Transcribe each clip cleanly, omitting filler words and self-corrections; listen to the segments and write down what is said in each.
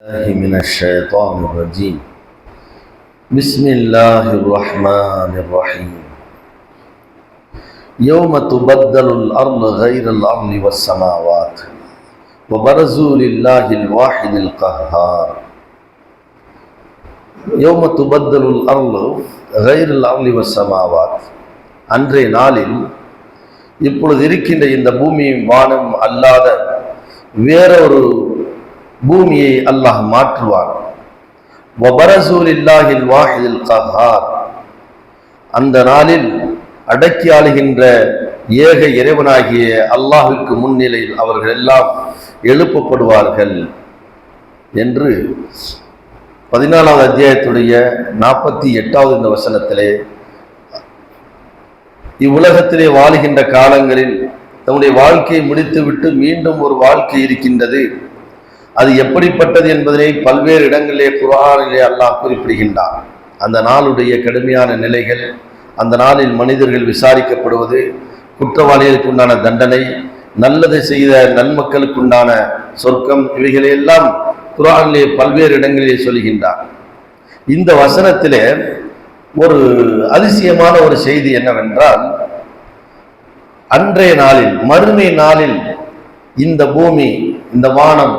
من الشيطان الرجيم بسم الله الرحمن الرحيم يوم تبدل الأرض غير الأرض والسماوات وبرزوا لله الواحد القهار يوم تبدل الأرض غير الأرض والسماوات அன்றைய நாளில் இப்பொழுது இருக்கின்ற இந்த பூமி வானம் அல்லாத வேறொரு பூமியை அல்லாஹ் மாற்றுவான். வபரசூலில்லாஹில் வாஹிதில் கஹார், அந்த நாளில் அடக்கி ஆளுகின்ற ஏக இறைவனாகிய அல்லாஹ்விற்கு முன்னிலையில் அவர்கள் எல்லாம் எழுப்பப்படுவார்கள் என்று 14வது அத்தியாயத்துடைய 48வது இந்த வசனத்திலே இவ்வுலகத்திலே வாழுகின்ற காலங்களில் தன்னுடைய வாழ்க்கையை முடித்துவிட்டு மீண்டும் ஒரு வாழ்க்கை இருக்கின்றது. அது எப்படிப்பட்டது என்பதனை பல்வேறு இடங்களிலே குர்ஆனிலே அல்லாஹ் குறிப்பிடுகின்றான். அந்த நாளுடைய கடுமையான நிலைகள், அந்த நாளில் மனிதர்கள் விசாரிக்கப்படுவது, குற்றவாளிகளுக்கு உண்டான தண்டனை, நல்லதை செய்த நன்மக்களுக்கு உண்டான சொர்க்கம், இவைகளையெல்லாம் குர்ஆனிலே பல்வேறு இடங்களிலே சொல்கின்றான். இந்த வசனத்திலே ஒரு அதிசயமான ஒரு செய்தி என்னவென்றால், அன்றைய நாளில் மறுமை நாளில் இந்த பூமி இந்த வானம்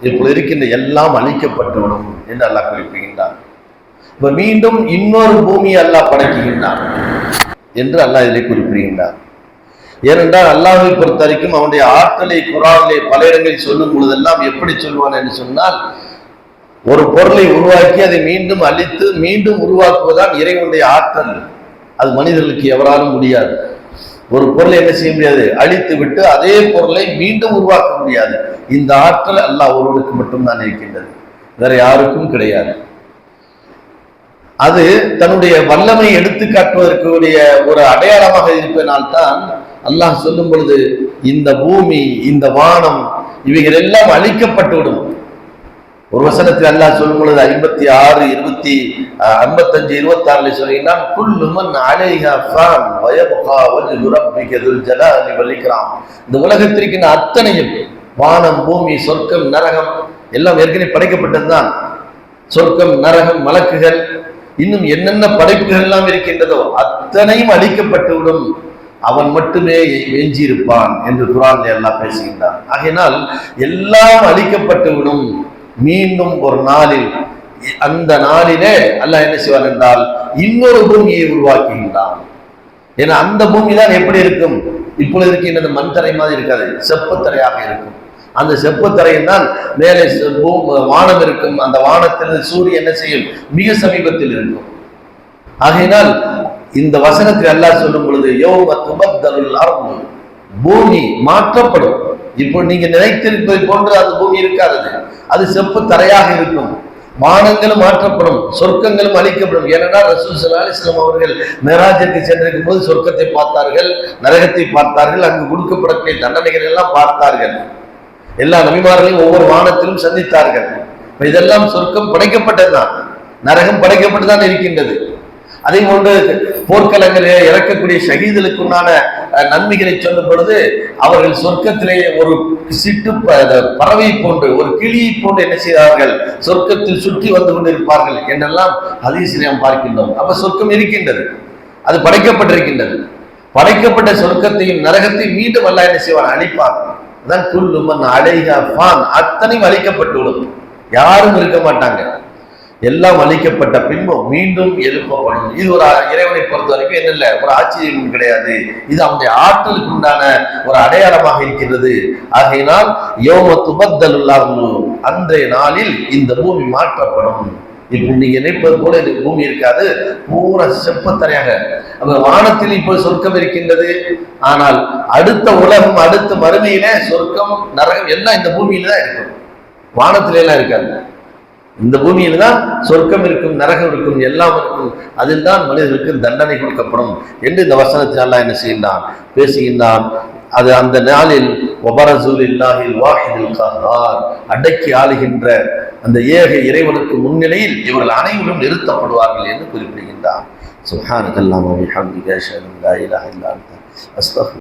இப்பொழுது இருக்கின்ற எல்லாம் அழிக்கப்பட்டுவிடும் என்று அல்லாஹ் குறிப்பிடுகின்றான். இப்ப மீண்டும் இன்னொரு பூமியை அல்லாஹ் படைக்குகின்றான் என்று அல்லாஹ் இதை குறிப்பிடுகின்றான். ஏனென்றால் அல்லாஹ்வை பொறுத்த வரைக்கும் அவனுடைய ஆற்றலை குர்ஆனிலே பல இடங்களில் சொல்லும் பொழுதெல்லாம் எப்படி சொல்வான் என்று சொன்னால், ஒரு பொருளை உருவாக்கி அதை மீண்டும் அழித்து மீண்டும் உருவாக்குவதுதான் இறைவனுடைய ஆற்றல். அது மனிதர்களுக்கு எவராலும் முடியாது. ஒரு பொருளை என்ன செய்ய முடியாது, அழித்து விட்டு அதே பொருளை மீண்டும் உருவாக்க முடியாது. இந்த ஆற்றல் அல்லாஹ் ஒருவனுக்கு மட்டும்தான் இருக்கின்றது, வேற யாருக்கும் கிடையாது. அது தன்னுடைய வல்லமை எடுத்து காட்டுவதற்குரிய ஒரு அடையாளமாக இருப்பதனால்தான் அல்லாஹ் சொல்லும் பொழுது இந்த பூமி இந்த வானம் இவைகள் எல்லாம் அழிக்கப்பட்டுவிடும். ஒரு வசனத்தில் அல்லாஹ் சொல்லும் பொழுது 56, 55, 26 சொல்கிறான், குல்லு மன் அலைஹா ஃபான் வயப்கா வஜ்ஹு ரப்பிக துல் ஜலாலி வல் இக்ராம். இந்த உலகத்திற்கு அத்தனையும், வானம், பூமி, சொர்க்கம், நரகம் எல்லாம் ஏற்கனவே படைக்கப்பட்டதுதான். சொர்க்கம், நரகம், மலக்குகள், இன்னும் என்னென்ன படைப்புகள் எல்லாம் இருக்கின்றதோ அத்தனையும் அழிக்கப்பட்டுவிடும், அவன் மட்டுமே எஞ்சியிருப்பான் என்று குர்ஆனில் அல்லாஹ் பேசுகின்றான். ஆகையினால் எல்லாம் அழிக்கப்பட்டுவிடும். மீண்டும் ஒரு நாளில், அந்த நாளிலே அல்லாஹ் என்ன செய்வான் என்றால் இன்னொரு பூமியை உருவாக்குகின்றான். ஏன்னா அந்த பூமி தான் எப்படி இருக்கும், இப்பொழுது இருக்கின்றது மண்தரை மாதிரி இருக்காது, செப்புத்தரையாக இருக்கும். அந்த செப்புத்தரையில் தான் மேலே வானம் இருக்கும். அந்த வானத்தில் சூரியன் என்ன செய்யும், மிக சமீபத்தில் இருக்கும். ஆகையினால் இந்த வசனத்தில் அல்லாஹ் சொல்லும் பொழுது யௌம துபத்தலுல் அர்து, பூமி மாற்றப்படும். இப்போ நீங்க நினைத்திருப்பதை போன்று அந்த பூமி இருக்காது, அது செப்பு தரையாக இருக்கும். வானங்களும் மாற்றப்படும், சொர்க்கங்களும் அழிக்கப்படும். ஏனென்றால் ரசூல் ஸல்லல்லாஹு அலைஹி வஸல்லம் அவர்கள் மிராஜிற்கு சென்றிருக்கும் போது சொர்க்கத்தை பார்த்தார்கள், நரகத்தை பார்த்தார்கள், அங்கு கொடுக்கப்படக்கூடிய தண்டனைகள் எல்லாம் பார்த்தார்கள். எல்லா நபிமார்களையும் ஒவ்வொரு வானத்திலும் சந்தித்தார்கள். இதெல்லாம் சொர்க்கம் படைக்கப்பட்டதுதான், நரகம் படைக்கப்பட்டுதான் இருக்கின்றது. அதே போன்று போர்க்களங்களிலே இறக்கக்கூடிய ஷஹீதுகளுக்குண்டான நன்மைகளை சொல்லும் பொழுது அவர்கள் சொர்க்கத்திலே ஒரு சிட்டு பறவை போன்று, ஒரு கிளியை போன்று என்ன செய்தார்கள், சொர்க்கத்தில் சுற்றி வந்து கொண்டிருப்பார்கள் என்றெல்லாம் ஹதீஸிலே நாம் பார்க்கின்றோம். அப்ப சொர்க்கம் இருக்கின்றது, அது படைக்கப்பட்டிருக்கின்றது. படைக்கப்பட்ட சொர்க்கத்தையும் நரகத்தையும் மீண்டும் அல்லாஹ் என்ன செய்வான், அழிப்பான். அதான் குல்லு மன் அலைஹா ஃபான், அத்தனையும் அழிக்கப்பட்டுவிடும், யாரும் இருக்க மாட்டாங்க. எல்லாம் அழிக்கப்பட்ட பின்பு மீண்டும் எழுப்பப்படும். இது ஒரு இறைவனை பொறுத்த வரைக்கும் என்ன இல்லை, ஒரு ஆச்சரியம் கிடையாது, இது அவனுடைய ஆற்றலுக்கு உண்டான ஒரு அடையாளமாக இருக்கின்றது. ஆகையினால் யௌம துபத்தலுல் அர்து, அன்றைய நாளில் இந்த பூமி மாற்றப்படும். இப்போ நீங்க நினைப்பது போல இந்த பூமி இருக்காது, பூரா செப்பத்தரையாக. அந்த வானத்தில் இப்போ சொர்க்கம் இருக்கின்றது. ஆனால் அடுத்த உலகம், அடுத்த மறுமையிலே சொர்க்கம், நரகம் எல்லாம் இந்த பூமியில தான் இருக்கும், வானத்தில எல்லாம் இருக்காது. இந்த பூமியில தான் சொர்க்கம் இருக்கும், நரகம் இருக்கும், எல்லாம் இருக்கும். அதில் தான் மனிதர்களுக்கு தண்டனை கொடுக்கப்படும் என்று இந்த வசனத்தில் அல்லாஹ் என்ன செய்கின்றான், பேசுகின்றான். அது அந்த நாளில் வபரசூலில்லாஹில் வாஹிதில் கஹார், அடக்கி ஆளுகின்ற அந்த ஏக இறைவனுக்கு முன்னிலையில் இவர்கள் அனைவரும் நிறுத்தப்படுவார்கள் என்று குறிப்பிடுகின்றான். சுப்ஹானக்கல்லாஹு வ பிஹம்திக அஷ்ஹது அல்லா இலாஹா இல்லா அன்த அஸ்தக்ஃபிருக்க